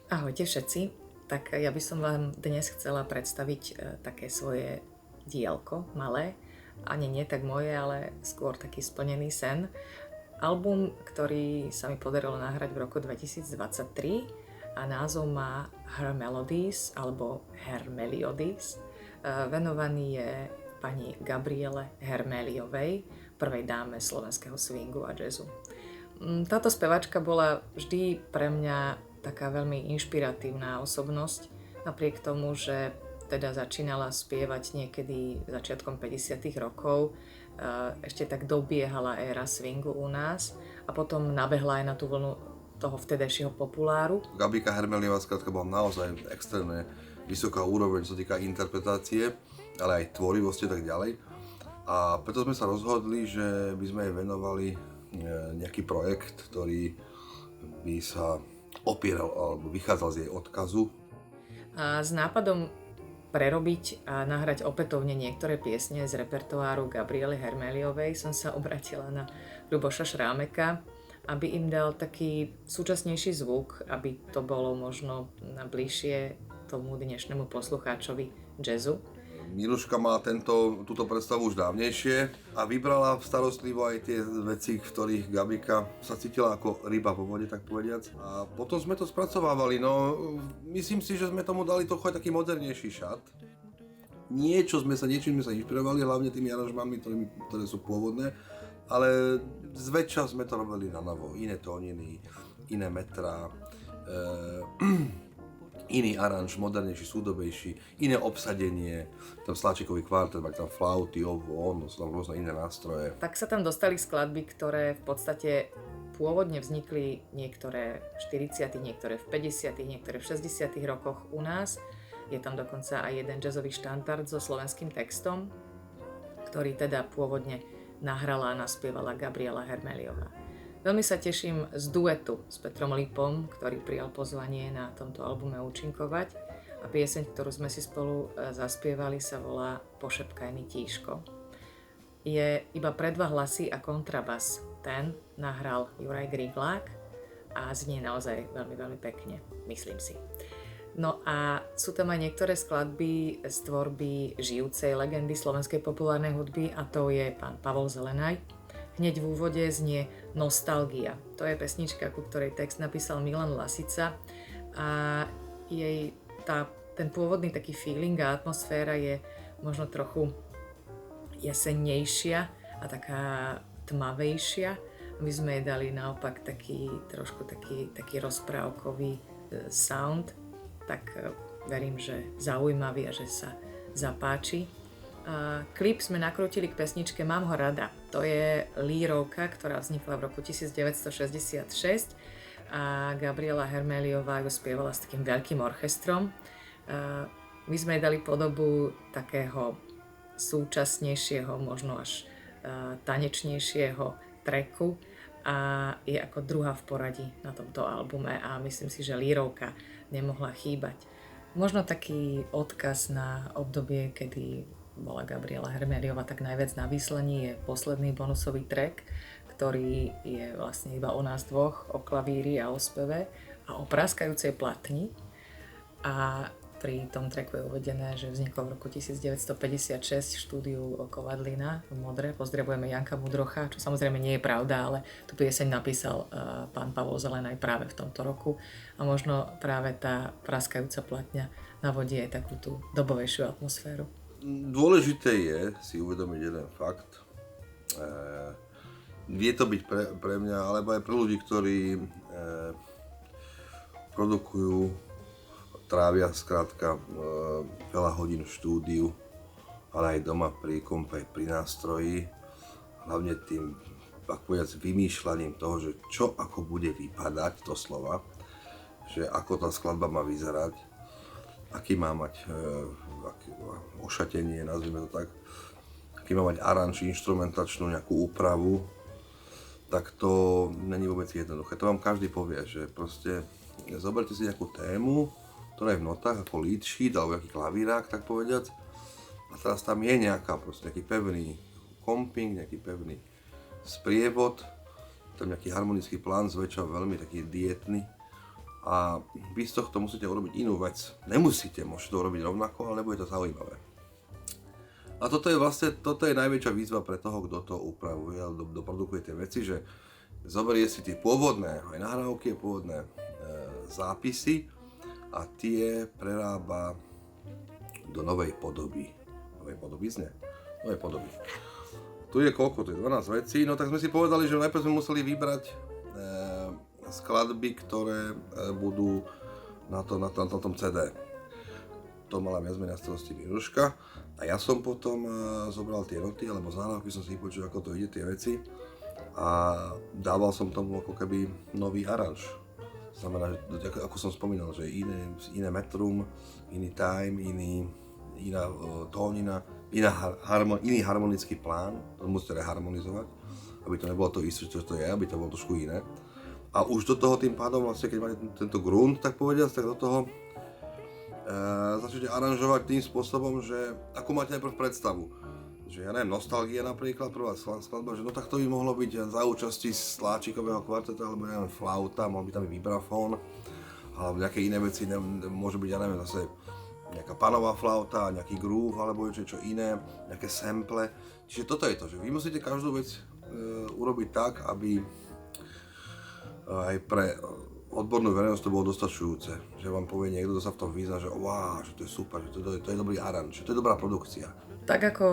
Ahojte všetci, tak ja by som vám dnes chcela predstaviť také svoje dielko, malé, ani nie tak moje, ale skôr taký splnený sen. Album, ktorý sa mi podarilo nahrať v roku 2023 a názov má Her Melodies alebo Her Melodies. Venovaný je pani Gabriele Hermeliovej, prvej dáme slovenského swingu a jazzu. Táto spevačka bola vždy pre mňa taká veľmi inšpiratívna osobnosť, napriek tomu, že teda začínala spievať niekedy začiatkom 50. rokov, ešte tak dobiehala éra swingu u nás a potom nabehla aj na tú vlnu toho vtedajšieho populáru. Gabika Hermeliová skrátka bola naozaj extrémne vysoká úroveň, čo sa týka interpretácie, ale aj tvorivosti a tak ďalej. A preto sme sa rozhodli, že by sme jej venovali nejaký projekt, ktorý by sa opieral alebo vychádzal z jej odkazu. A s nápadom prerobiť a nahrať opätovne niektoré piesne z repertoáru Gabriely Hermeliovej som sa obratila na Ľuboša Šrámeka, aby im dal taký súčasnejší zvuk, aby to bolo možno bližšie tomu dnešnému poslucháčovi jazzu. Miluška má túto predstavu už dávnejšie a vybrala starostlivo aj tie veci, v ktorých Gabika sa cítila ako ryba vo vode, tak povediac. A potom sme to spracovávali, no myslím si, že sme tomu dali trochu aj taký modernejší šat. Niečím sme sa inšpirovali, hlavne tými aranžmánmi, ktoré sú pôvodné, ale zväčša sme to robili na novo, iné tóniny, iné metrá, iný aranž, modernejší, súdobejší, iné obsadenie, tam sláčikový kvartet, tam flauty, sú tam rôzne iné nástroje. Tak sa tam dostali skladby, ktoré v podstate pôvodne vznikli niektoré v 40., niektoré v 50., niektoré v 60. rokoch u nás. Je tam dokonca aj jeden jazzový štandard so slovenským textom, ktorý teda pôvodne nahrala a naspievala Gabriela Hermeliová. Veľmi sa teším z duetu s Petrom Lipom, ktorý prijal pozvanie na tomto albume účinkovať a pieseň, ktorú sme si spolu zaspievali, sa volá Pošepkaj mi tíško. Je iba pre dva hlasy a kontrabas. Ten nahral Juraj Griglák a znie naozaj veľmi, veľmi pekne, myslím si. No a sú tam aj niektoré skladby z tvorby žijúcej legendy slovenskej populárnej hudby a to je pán Pavol Zelenaj. Hneď v úvode znie Nostalgia. To je pesnička, ku ktorej text napísal Milan Lasica a ten pôvodný taký feeling a atmosféra je možno trochu jesennejšia a taká tmavejšia. My sme jej dali naopak trošku taký rozprávkový sound, tak verím, že zaujímavý a že sa zapáči. Klip sme nakrútili k pesničke Mám ho rada. To je lírovka, ktorá vznikla v roku 1966 a Gabriela Hermeliová ju spievala s takým veľkým orchestrom. My sme jej dali podobu takého súčasnejšieho, možno až tanečnejšieho tracku a je ako druhá v poradí na tomto albume a myslím si, že lírovka nemohla chýbať. Možno taký odkaz na obdobie, kedy bola Gabriela Hermeliová tak najviac na výslení, je posledný bonusový track, ktorý je vlastne iba o nás dvoch, o klavíri a o speve a o praskajúcej platni. A pri tom tracku je uvedené, že vznikol v roku 1956 v štúdiu Kovadlina v Modre. Pozdravujeme Janka Mudrocha, čo samozrejme nie je pravda, ale tú pieseň napísal pán Pavol Zelenaj práve v tomto roku. A možno práve tá praskajúca platňa navodí aj takú tú dobovejšiu atmosféru. Dôležité je si uvedomiť jeden fakt. Vie to byť pre mňa, alebo aj pre ľudí, ktorí produkujú, trávia skrátka veľa hodín v štúdiu, ale aj doma pri kompe, pri nástroji. Hlavne tým, tak povedať, vymýšľaním toho, že čo ako bude vypadať to slova, že ako tá skladba má vyzerať, aký má mať ošatenie, nazvime to tak, aký má mať aranž, inštrumentačnú nejakú úpravu, tak to není vôbec jednoduché. To vám každý povie, že proste zoberte si nejakú tému, ktorá je v notách, ako lead sheet, alebo nejaký klavírák, tak povediac, a teraz tam je nejaký pevný komping, nejaký pevný sprievod, tam nejaký harmonický plán, zväčša veľmi taký dietný, a vy z tohto musíte urobiť inú vec. Nemusíte, môžete to urobiť rovnako, ale bude to zaujímavé. A toto je najväčšia výzva pre toho, kto to upravuje alebo doprodukuje tie veci, že zoberie si tie pôvodné aj nahrávky, pôvodné zápisy a tie prerába do novej podoby. Novej podoby. Tu je koľko? Tu je 12 vecí. No tak sme si povedali, že najprv sme museli vybrať skladby, ktoré budú na tom CD. To mala viac menej na starosti Miruška a ja som potom zobral tie noty, alebo z nahrávky som si vypočul, ako to ide, tie veci a dával som tomu ako keby nový aranž. Znamená, že ako som spomínal, že iné metrum, iný time, iná tónina, iný harmonický plán, to musíte reharmonizovať, aby to nebolo to isté, čo to je, aby to bolo trošku iné. A už do toho tým pádom vlastne, keď máte tento grunt, tak povediac, tak do toho začnete aranžovať tým spôsobom, že ako máte najprv predstavu. Že ja neviem, Nostalgia napríklad, prvá skladba, že no tak to by mohlo byť za účasti Sláčikového kvarteta, alebo neviem, flauta, mohol by tam byť vibrafón, alebo nejaké iné veci, môže byť, ja neviem, zase nejaká panová flauta, nejaký groove, alebo čo iné, nejaké sample. Čiže toto je to, že vy musíte každú vec urobiť tak, aby aj pre odbornú verejnosť to bolo dostačujúce, že vám povie niekto, kto sa v tom vyzná, že wow, že to je super, že to je dobrý aranž, že to je dobrá produkcia. Tak ako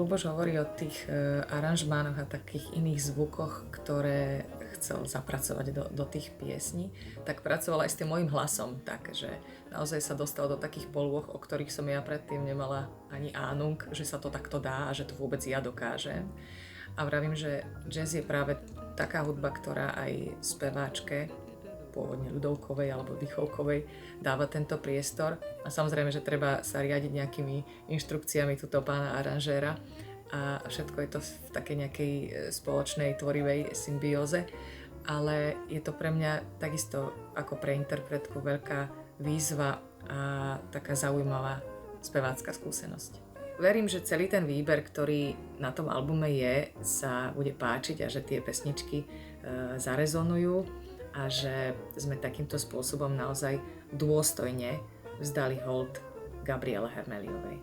Ľuboš hovorí o tých aranžmánoch a takých iných zvukoch, ktoré chcel zapracovať do tých piesní, tak pracoval aj s tým môjim hlasom, takže naozaj sa dostal do takých polôch, o ktorých som ja predtým nemala ani ánung, že sa to takto dá a že to vôbec ja dokážem. A vravím, že jazz je práve taká hudba, ktorá aj speváčke, pôvodne ľudovkovej alebo dychovkovej, dáva tento priestor. A samozrejme, že treba sa riadiť nejakými inštrukciami tuto pána aranžéra a všetko je to v takej nejakej spoločnej tvorivej symbióze. Ale je to pre mňa takisto ako pre interpretku veľká výzva a taká zaujímavá spevácka skúsenosť. Verím, že celý ten výber, ktorý na tom albume je, sa bude páčiť a že tie pesničky zarezonujú a že sme takýmto spôsobom naozaj dôstojne vzdali hold Gabriele Hermeliovej.